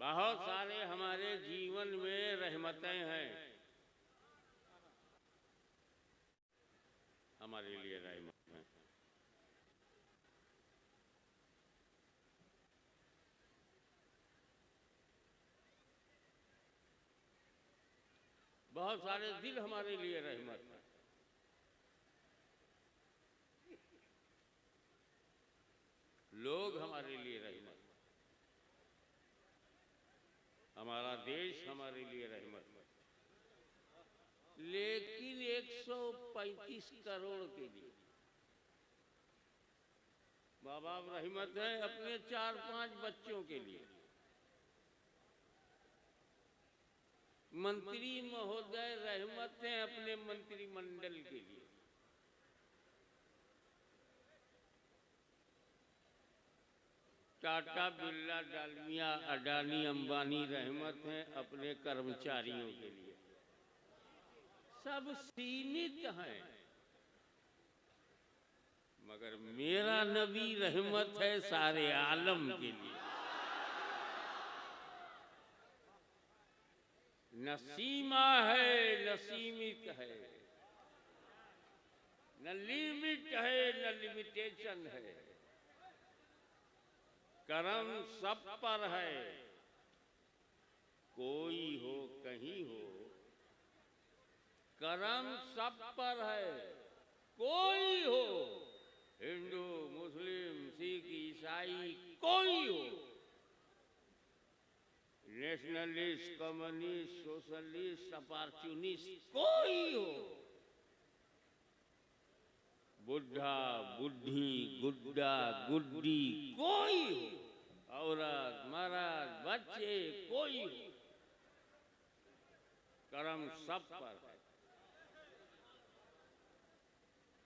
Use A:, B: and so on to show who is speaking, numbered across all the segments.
A: बहुत सारे हमारे जीवन में रहमतें हैं, हमारे लिए रहमत है। बहुत सारे दिल हमारे लिए रहमत है। लोग हमारे लिए रहमत, हमारा देश हमारे लिए रहमत, लेकिन 135 करोड़ के लिए माँ बाप रहमत है अपने 4-5 बच्चों के लिए, मंत्री महोदय रहमत हैं अपने मंत्रिमंडल के लिए, टाटा बिरला डालमिया अडानी अंबानी रहमत हैं अपने कर्मचारियों के लिए। सब सीमित हैं, मगर मेरा नबी रहमत है सारे आलम के लिए। न सीमा है न सीमित है, न लिमिट है न लिमिटेशन है, करम सब पर है, कोई हो कहीं हो, करम सब पर है, कोई हो, हिंदू मुस्लिम सिख ईसाई कोई हो, नेशनलिस्ट कम्युनिस्ट सोशलिस्ट अपॉर्चुनिस्ट कोई हो, बुढ़ा बुढ़ी गुड्डा गुड्डी कोई हो, औरत मर्द बच्चे कोई हो, कर्म सब पर है।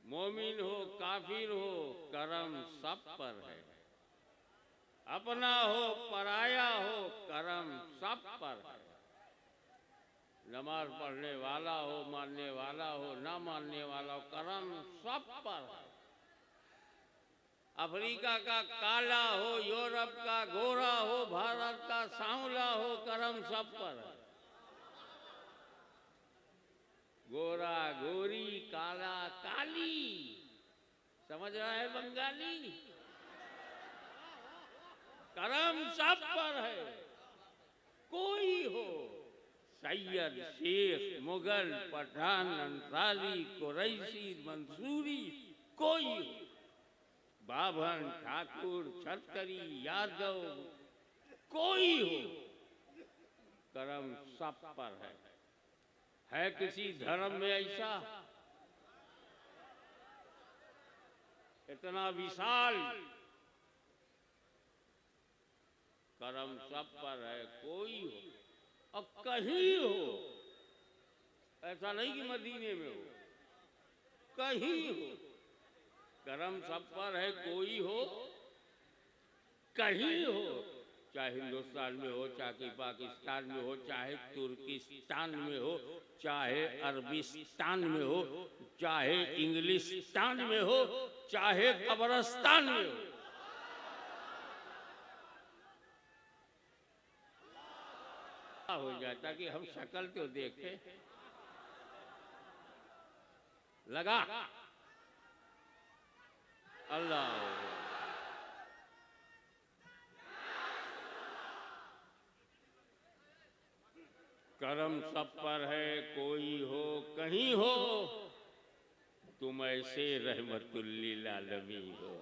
A: मोमिन हो काफिर हो, कर्म सब पर है। अपना हो पराया हो, कर्म सब पर है। नमाज पढ़ने वाला हो, मानने वाला हो, ना मानने वाला हो, कर्म सब पर है। अफ्रीका का काला हो, यूरोप का गोरा हो, भारत का सांवला हो, कर्म सब पर है। गोरा गोरी काला काली, समझ रहा है बंगाली? कर्म सब पर है। कोई हो, सैयद शेख मुगल पठान अंसारी कुरैशी मंसूरी, कोई हो, बाभन ठाकुर छतरी यादव, कोई हो, कर्म सब पर है। है किसी धर्म में ऐसा? इतना विशाल कर्म सब पर है। कोई हो और कहीं हो, ऐसा नहीं कि मदीने में हो, कहीं हो, कर्म सब पर है। कोई हो, कहीं हो, चाहे हिंदुस्तान में हो, चाहे पाकिस्तान में हो, चाहे तुर्किस्तान में हो, चाहे अरबिस्तान में हो, चाहे इंग्लिस्तान में हो, चाहे कब्रिस्तान में हो, हो जाता कि हम शक्ल तो देखें। लगा अल्लाह। कर्म सब पर है। कोई हो कहीं हो, तुम ऐसे रहमतुल्लिल आलमीन हो।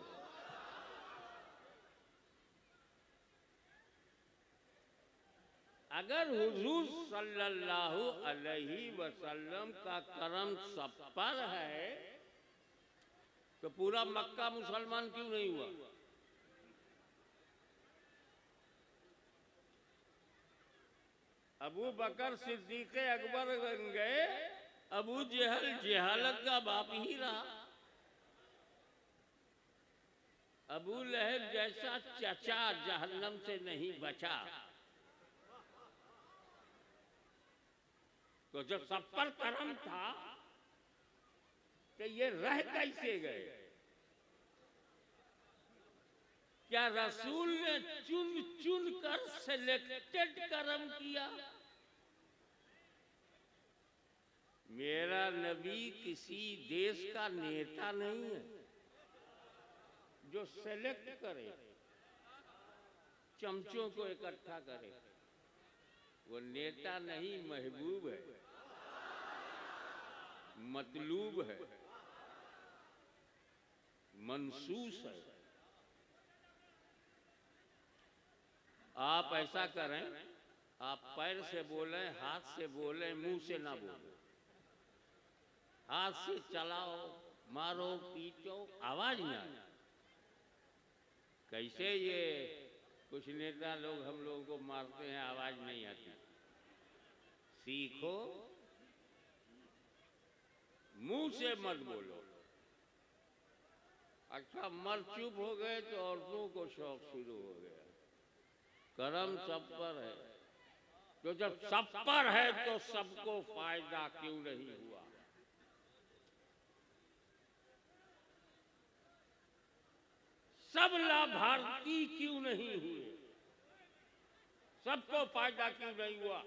A: अगर हुजूर सल्लल्लाहु अलैहि वसल्लम का कर्म सब पर है तो पूरा मक्का मुसलमान क्यों नहीं हुआ? अबू बकर सिद्दीक अकबर बन गए, अबू जहल जहालत का बाप ही रहा। अबू लहब जैसा चचा जहन्नम से नहीं बचा। तो जब सब पर कर्म था तो ये रह कैसे गए? क्या रसूल ने चुन चुन कर सिलेक्टेड कर्म किया? मेरा नबी किसी देश का नेता नहीं है जो सेलेक्ट करे, चमचों को इकट्ठा करे। वो नेता नहीं, महबूब है, मतलूब है, मंसूस है। आप ऐसा करें, आप पैर से बोलें, हाथ से बोलें, मुंह से ना बोलें। हाथ से चलाओ, मारो, पीटो, आवाज ना आए। कैसे ये कुछ नेता लोग हम लोगों को मारते हैं, आवाज नहीं आती। सीखो, मुंह से मत बोलो। अच्छा, मर्द चुप हो गए तो औरतों को शौक शुरू हो गया। कर्म सब पर है, तो जब सब पर है तो सबको फायदा क्यों नहीं हुआ? सब लाभार्थी क्यों नहीं हुए? सबको फायदा क्यों नहीं हुआ?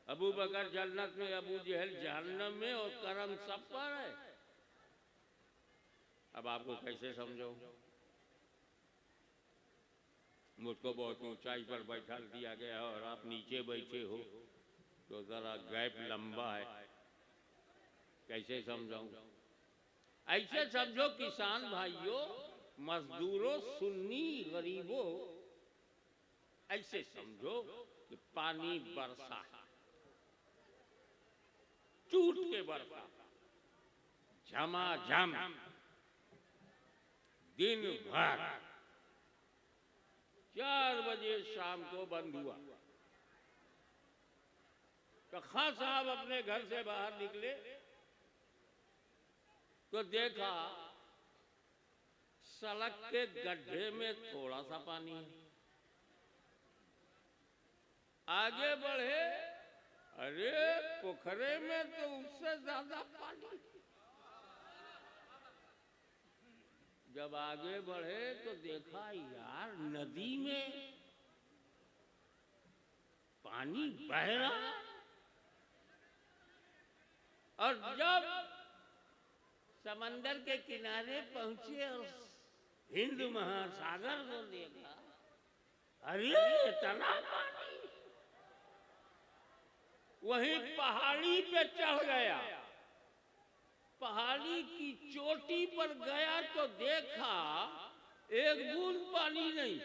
A: अबू बकर जन्नत में, अबू जहल जहन्नम में, और कर्म सब पर है। अब आपको कैसे समझो? मुझको बहुत ऊंचाई पर बैठा दिया गया और आप नीचे बैठे हो तो जरा गैप लंबा है, कैसे समझाऊं? ऐसे समझो किसान भाइयों, मजदूरों, सुन्नी गरीबों, ऐसे समझो कि पानी बरसा, टूट के बरसा, झमाझम, दिन भर, 4 बजे शाम को बंद हुआ। तो खां साहब अपने घर से बाहर निकले तो देखा सड़क के गड्ढे में थोड़ा सा पानी है। आगे बढ़े, अरे पोखरे में तो उससे ज्यादा पानी। जब आगे बढ़े तो देखा यार नदी में पानी बह रहा है। और जब समंदर के किनारे पहुंचे और हिंद महासागर को देखा, अरे इतना पानी। वहीं पहाड़ी पे चढ़ गया, पहाड़ी की चोटी पर गया तो देखा एक बूंद पानी नहीं।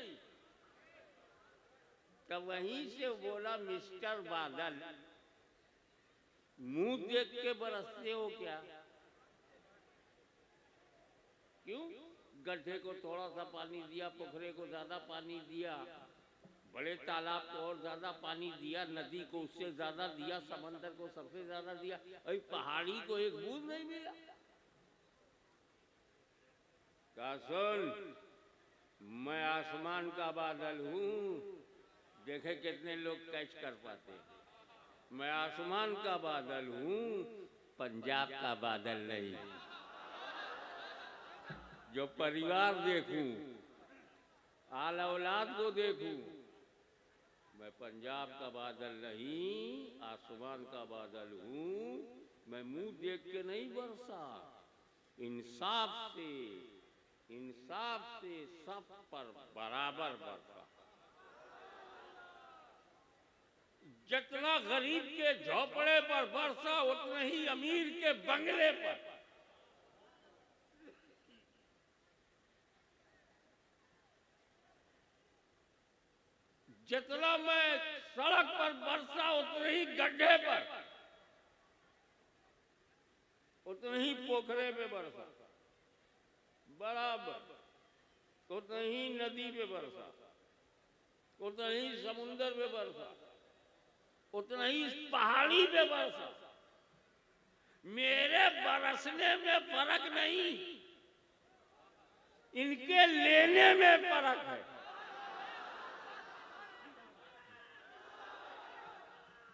A: तब वहीं से बोला, मिस्टर बादल, मुंह देख के बरसते हो क्या? क्यों? गड्ढे को थोड़ा सा पानी दिया, पोखरे को ज्यादा पानी दिया, बड़े तालाब को और ज्यादा पानी दिया, नदी को उससे ज्यादा दिया, समंदर को सबसे ज्यादा दिया, अभी पहाड़ी को एक बूंद नहीं मिला। कहा सुन, मैं आसमान का बादल हूं, देखे कितने लोग कैच कर पाते। मैं आसमान का बादल हूं, पंजाब का बादल नहीं। जो परिवार देखूं, आल औलाद को देखूं, मैं पंजाब का बादल नहीं, आसमान का बादल हूं। मैं मुंह देख के नहीं बरसा, इंसाफ से सब पर बराबर बरसा। जितना गरीब के झोपड़े पर बरसा, उतना ही अमीर के बंगले पर। जितना मैं सड़क पर बरसा, उतना ही गड्ढे पर, उतना ही पोखरे पे बरसा, बराबर। उतना ही नदी पे बरसा, उतना ही समुंदर पे बरसा, उतना ही पहाड़ी पे बरसा। मेरे बरसने में फर्क नहीं, इनके लेने में फर्क है।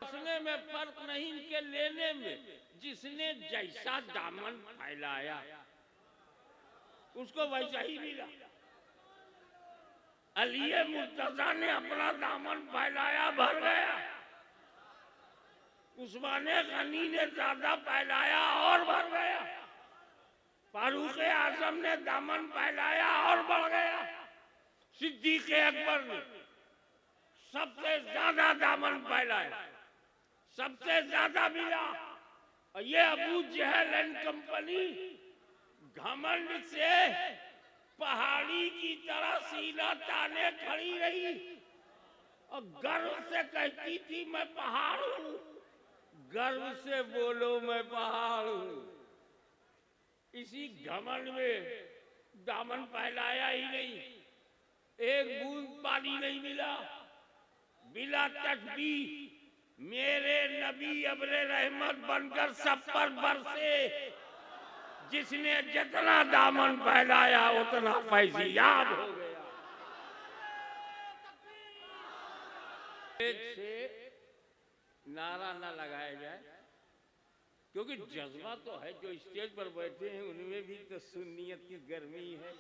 A: बरसने में फर्क नहीं, इनके लेने में। जिसने जैसा दामन फैलाया उसको वैसा ही मिला। अली मुर्तजा ने अपना दामन फैलाया, भर गया। उस्माने गनी ने ज्यादा फैलाया और भर गया। फारूक आजम ने दामन फैलाया और बढ़ गया। सिद्दीक अकबर ने सबसे ज्यादा दामन फैलाया, सबसे ज्यादा मिला। और ये अबू जहल एंड कंपनी घमंड से पहाड़ी की तरह सीना ताने खड़ी रही और गर्व से कहती थी मैं पहाड़ हूं। गर्व से बोलो मैं पहाड़ हूं। इसी घमंड में दामन फैलाया ही नहीं, एक बूंद पानी नहीं मिला। बिला तस्बीह मेरे नबी अब्रे रहमत बनकर सब पर बरसे। जिसने जितना दामन फैलाया उतना फैज़याब हो गया। से नारा ना लगाया जाए, क्योंकि जज्बा तो है। जो स्टेज पर बैठे हैं उनमें भी तो सुन्नियत की गर्मी है,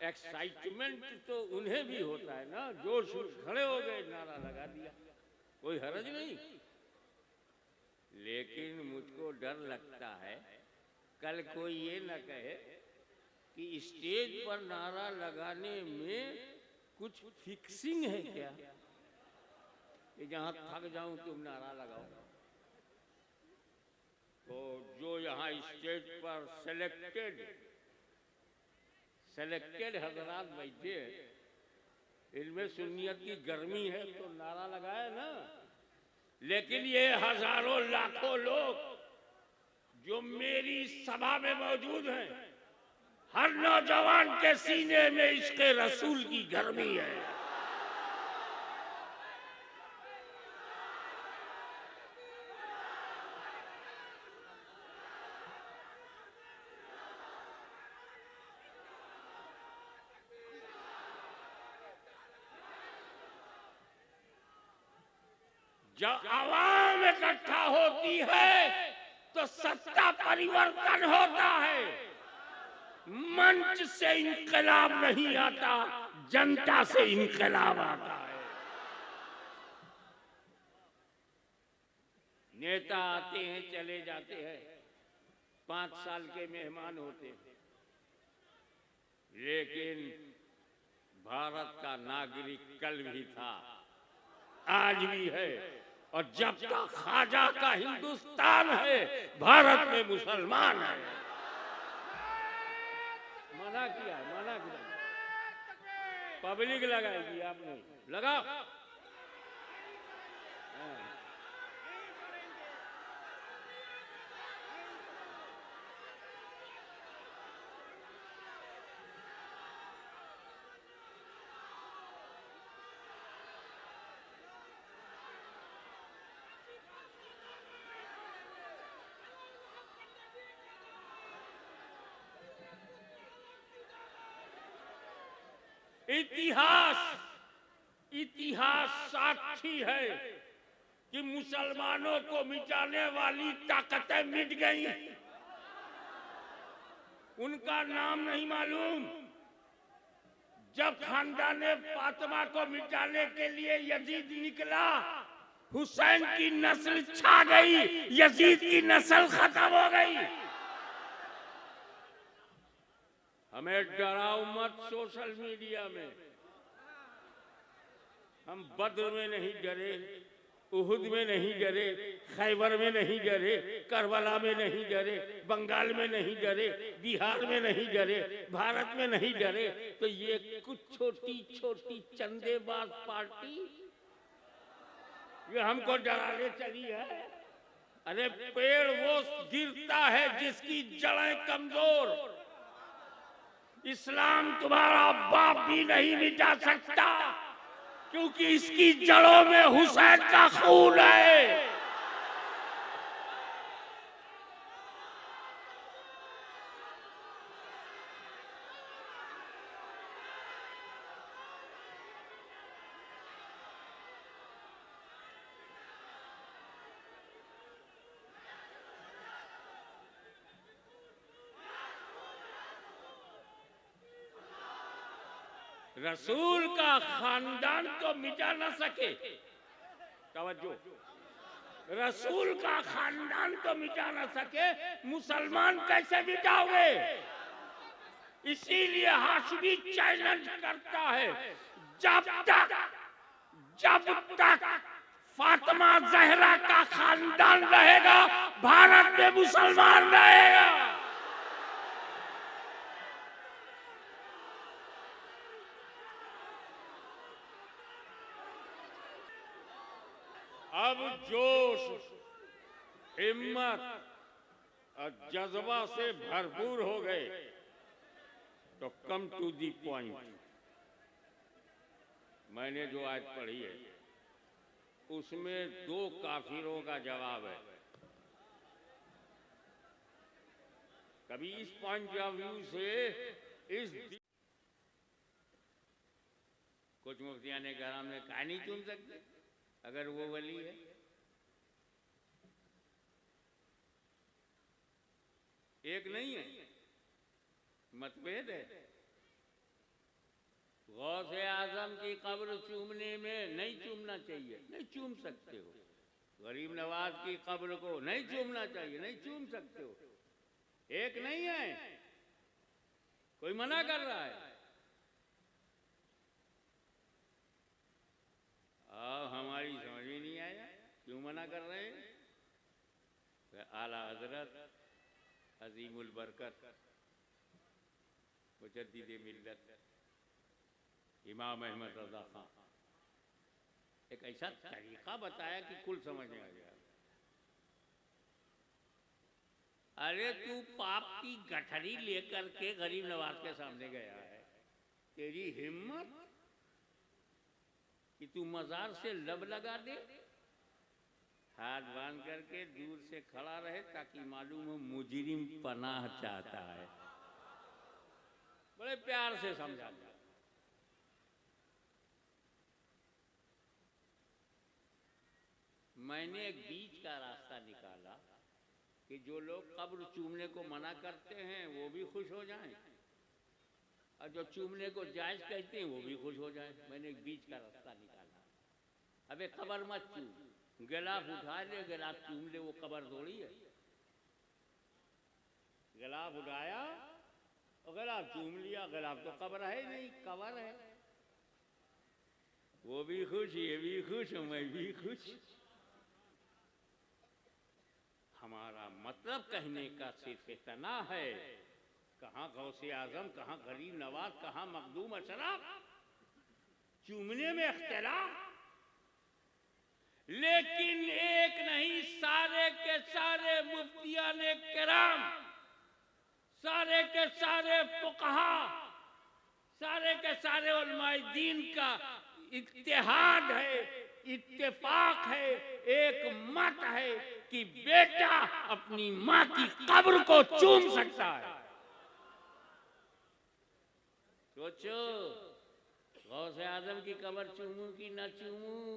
A: एक्साइटमेंट तो उन्हें भी होता है ना। जोश खड़े हो गए, नारा लगा दिया, कोई हर्ज नहीं। लेकिन मुझको डर लगता है कल कोई ये न कहे कि स्टेज पर नारा लगाने में कुछ फिक्सिंग है क्या, कि जहां थक जाऊं तुम नारा लगाओ। तो जो यहाँ स्टेज पर सेलेक्टेड हजरात बैठे, इनमें सुन्नियत की गर्मी है तो नारा लगाए ना। लेकिन ये हजारों लाखों लोग जो मेरी सभा में मौजूद हैं, हर नौजवान के सीने में इश्क़ रसूल की गर्मी है। जब आवाम इकट्ठा होती है तो सत्ता परिवर्तन होता है। मंच से इंकलाब नहीं आता, जनता से इंकलाब आता है। नेता आते हैं, चले जाते हैं, 5 साल के मेहमान होते हैं, लेकिन भारत का नागरिक कल भी था, आज भी है, और जब तक ख्वाजा का हिंदुस्तान है, भारत में मुसलमान है। मना किया, मना किया, पब्लिक लगाएगी, आपने लगा। इतिहास साक्षी है कि मुसलमानों को मिटाने वाली ताकतें मिट गई। उनका नाम नहीं मालूम। जब खानदाने फातिमा को मिटाने के लिए यजीद निकला, हुसैन की नस्ल छा गई, यजीद की नस्ल खत्म हो गई। हमें डराओ मत सोशल मीडिया में। हम बद्र में नहीं डरे, उहुद में नहीं डरे, खैबर में नहीं डरे, करबला में नहीं डरे, बंगाल में नहीं डरे, बिहार में नहीं डरे, भारत में नहीं डरे, तो ये कुछ छोटी छोटी चंदेबाज पार्टी ये हमको डराने चली है। अरे पेड़ वो गिरता है जिसकी जड़ें कमजोर। इस्लाम तुम्हारा बाप भी नहीं मिटा सकता, क्योंकि इसकी जड़ों में हुसैन का खून है। रसूल का खानदान तो मिटा न सके, तवज्जो, रसूल का खानदान तो मिटा न सके, मुसलमान कैसे मिटाओगे? इसीलिए हाशमी चैलेंज करता है, जब तक फातिमा जहरा का खानदान रहेगा, भारत में मुसलमान रहेगा। अब जोश, हिम्मत और जज्बा से भरपूर हो गए तो कम टू दी पॉइंट। मैंने जो आज पढ़ी है उसमें 2 काफिरों का जवाब है। कभी इस पॉइंट ऑफ व्यू से कुछ मुफ्तियां ने कहा हमने कहा नहीं चुन सकते अगर वो वली है। एक नहीं है, मतभेद है। गौसे आजम की कब्र चूमने में नहीं चूमना चाहिए, नहीं चूम सकते हो। गरीब नवाज की कब्र को नहीं चूमना चाहिए, नहीं चूम सकते हो। एक नहीं है, कोई मना कर रहा है। हमारी समझ में नहीं आया क्यों मना कर रहे हैं। आला हजरत अजीमुल बरकत मुजद्दिद मिल्लत इमाम अहमद रज़ा खान एक ऐसा तरीका बताया कि कुल समझ में आ गया। अरे तू पाप की गठरी लेकर के गरीब नवाज के सामने गया है, तेरी हिम्मत कि तू मजार से लब लगा दे, हाथ बांध करके दूर से खड़ा रहे ताकि मालूम हो मुजरिम पनाह चाहता है। बड़े प्यार से समझा। मैंने एक बीच का रास्ता निकाला कि जो लोग कब्र चूमने को मना करते हैं वो भी खुश हो जाएं, और जो चूमने को जायज कहते हैं वो भी खुश हो जाएं। मैंने एक बीच का रास्ता निकाला। अबे कब्र मत चूम, गिलाफ उठा ले, गिलाफ चूम ले, वो कब्र थोड़ी है। गिलाफ उठाया और गिलाफ चूम लिया, गिलाफ तो कब्र है नहीं, कब्र है। वो भी खुश, ये भी खुश, मैं भी खुश। हमारा मतलब कहने का सिर्फ इतना है, कहाँ गौसे आजम, कहाँ गरीब नवाज, कहाँ मखदूम अशरफ, चूमने में इख्तिलाफ, लेकिन एक नहीं सारे के सारे मुफ्तियाने किराम, सारे के सारे फुकहा, सारे के सारे उलमाए दीन का इत्तेहाद है, इत्तेफाक है, एक मत है कि बेटा अपनी माँ की कब्र को चूम सकता है। सोचो, गौसे आजम की कब्र चूमूं कि ना चूमूं,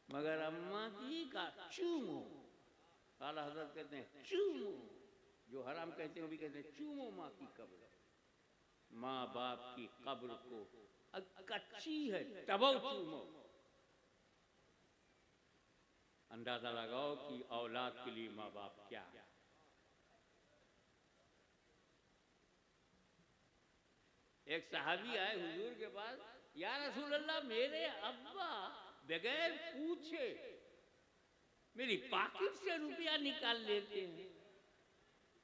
A: मगर अम्मा की का चूमो। आला हज़रत कहते हैं चूमो, जो हराम कहते हैं वो भी कहते हैं चूमो माँ की कब्र। माँ बाप की कब्र को कच्ची है तब चूमो। अंदाजा लगाओ कि औलाद के लिए माँ बाप क्या है। एक सहाबी आए हुजूर के पास, या रसूल अल्लाह, मेरे अब्बा बगैर पूछे मेरी पॉकेट से रुपया निकाल लेते हैं,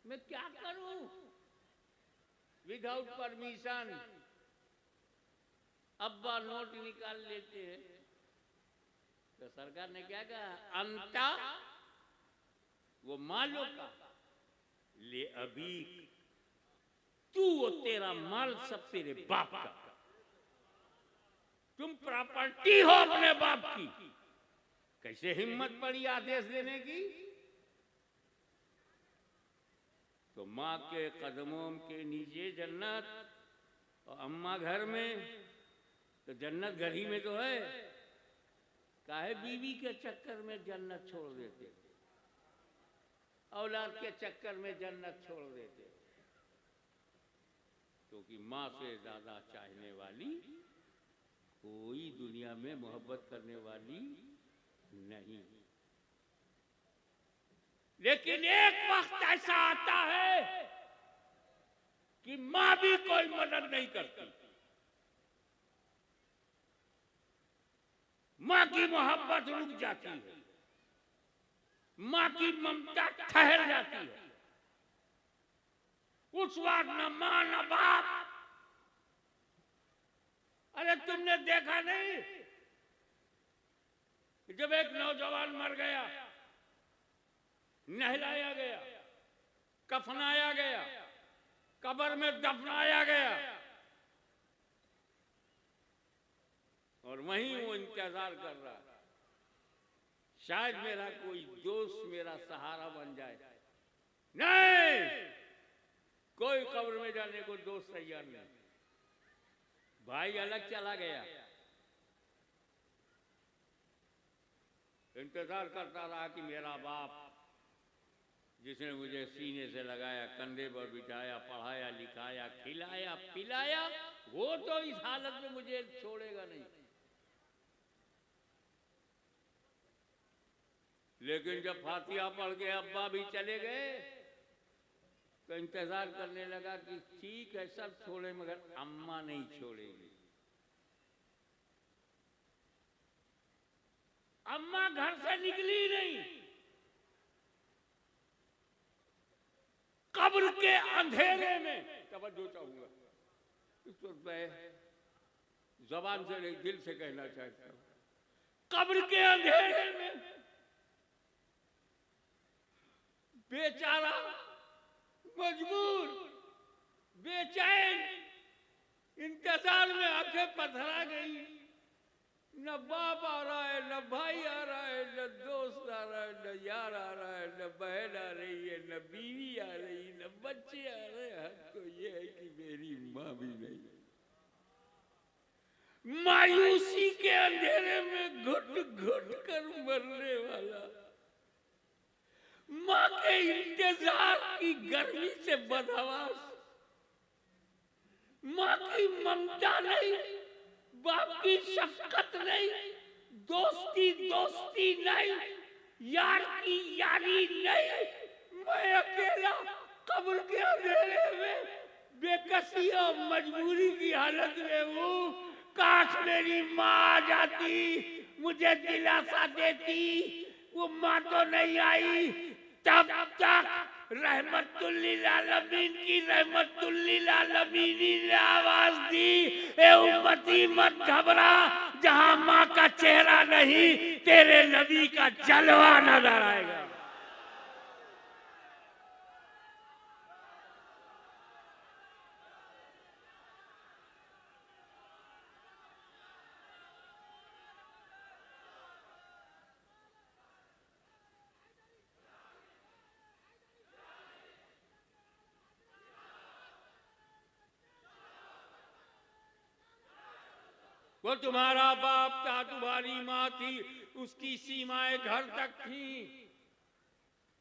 A: मैं क्या करूं? विदाउट परमिशन अब्बा नोट निकाल लेते हैं। तो सरकार ने क्या कहा, अंता वो मालो का ले अभी, तू वो तेरा माल सब तेरे बाप का, तुम प्रॉपर्टी हो अपने बाप की। कैसे हिम्मत पड़ी आदेश देने की? तो माँ के कदमों के नीचे जन्नत, और अम्मा घर में, तो जन्नत घर ही में तो है। काहे बीवी के चक्कर में जन्नत छोड़ देते, औलाद के चक्कर में जन्नत छोड़ देते, क्योंकि माँ से ज्यादा चाहने वाली कोई दुनिया में मोहब्बत करने वाली नहीं। लेकिन एक वक्त ऐसा आता है कि माँ भी कोई मदद नहीं करती, माँ की मोहब्बत रुक जाती है, माँ की ममता ठहर जाती है। उस वक्त न माँ न बाप। अरे तुमने देखा नहीं, जब एक नौजवान मर गया, नहलाया गया, कफनाया गया, कब्र में दफनाया गया, और वहीं वो इंतजार कर रहा है, शायद मेरा कोई दोस्त मेरा सहारा बन जाए। नहीं, कोई कब्र में जाने को दोस्त तैयार नहीं। भाई अलग चला गया, इंतजार करता रहा कि मेरा बाप जिसने मुझे सीने से लगाया, कंधे पर बिठाया, पढ़ाया, लिखाया, खिलाया, पिलाया, वो तो इस हालत में मुझे छोड़ेगा नहीं। लेकिन जब फातिहा पढ़ के अब्बा भी चले गए, तो इंतजार करने लगा कि ठीक है सब छोड़े, मगर अम्मा नहीं छोड़ेगी। अम्मा घर से निकली नहीं। कब्र के अंधेरे में, तवज्जो चाहूंगा इस वक्त जबान से नहीं दिल से कहना चाहता हूं, कब्र के अंधेरे में बेचारा मजबूर, बेचैन, इंतजार में आंखें पथरा गई। न बाप आ रहा है, न भाई आ रहा है, न दोस्त आ रहा है, न यार आ रहा है, न बहन आ रही है, न बीवी आ रही, न बच्चे आ रहे हैं। तो ये है कि मेरी माँ भी नहीं। मायूसी के अंधेरे में घुट घुट कर मरने वाला, माँ के इंतजार की गर्मी से बदहवास, माँ की ममता नहीं, बाप की शफकत नहीं, दोस्ती दोस्ती नहीं, यार की यारी नहीं। मैं अकेला कब्र के अंधेरे में बेकसी और मजबूरी की हालत में हूँ। काश मेरी माँ आ जाती, मुझे दिलासा देती। वो माँ तो नहीं आई। तब तक रहमतुल्लिल आलमीन की रहमतुल्लिल आलमीन ने आवाज दी, ए उम्मती मत घबरा, जहां माँ का चेहरा नहीं तेरे नबी का जलवा नजर आएगा। वो तुम्हारा बाप था, तुम्हारी माँ थी, उसकी सीमाएं घर तक थी,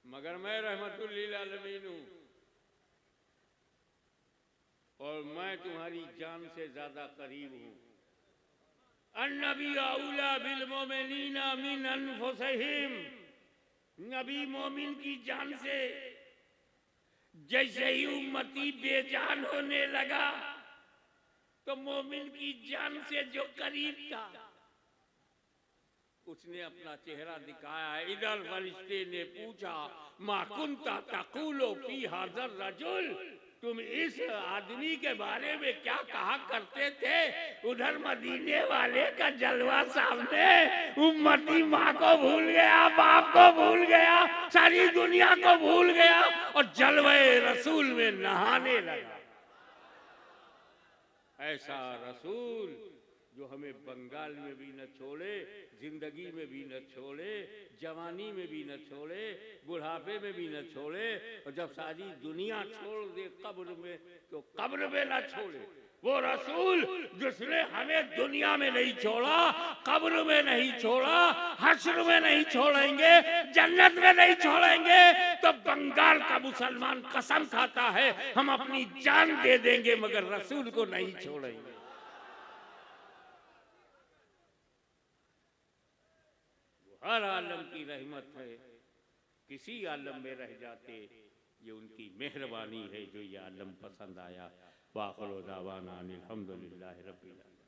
A: मगर मैं रहमतुल्लिल आलमीन हूं और मैं तुम्हारी जान से ज्यादा करीब हूं। अन्नबी औला बिल मोमिनीना मिन अनफुसिहिम, नबी मोमिन की जान से जैसे ही उम्मती बेजान होने लगा तो मोमिन की जान से जो करीब था उसने अपना चेहरा दिखाया। इधर फरिश्ते ने पूछा, मा कुंता तक़ूलु फी हाज़र रजुल, तुम इस आदमी के बारे में क्या कहा करते थे? उधर मदीने वाले का जलवा सामने, उम्मती माँ को भूल गया, बाप को भूल गया, सारी दुनिया को भूल गया और जलवे रसूल में नहाने लगा। ऐसा रसूल जो हमें बंगाल में भी न छोड़े, जिंदगी में भी न छोड़े, जवानी में भी न छोड़े, बुढ़ापे में भी न छोड़े, और जब सारी दुनिया छोड़ दे कब्र में तो कब्र में न छोड़े। वो रसूल जिसने हमें दुनिया में नहीं छोड़ा, कब्र में नहीं छोड़ा, हश्र में नहीं छोड़ेंगे, जन्नत में नहीं छोड़ेंगे, तो बंगाल का मुसलमान कसम खाता है हम अपनी जान दे देंगे मगर रसूल को नहीं छोड़ेंगे। हर आलम की रहमत है, किसी आलम में रह जाते, ये उनकी मेहरबानी है जो ये आलम पसंद आया। वाखिर दावाना अनिल हम्दुलिल्लाहि रब्बिल आलमीन।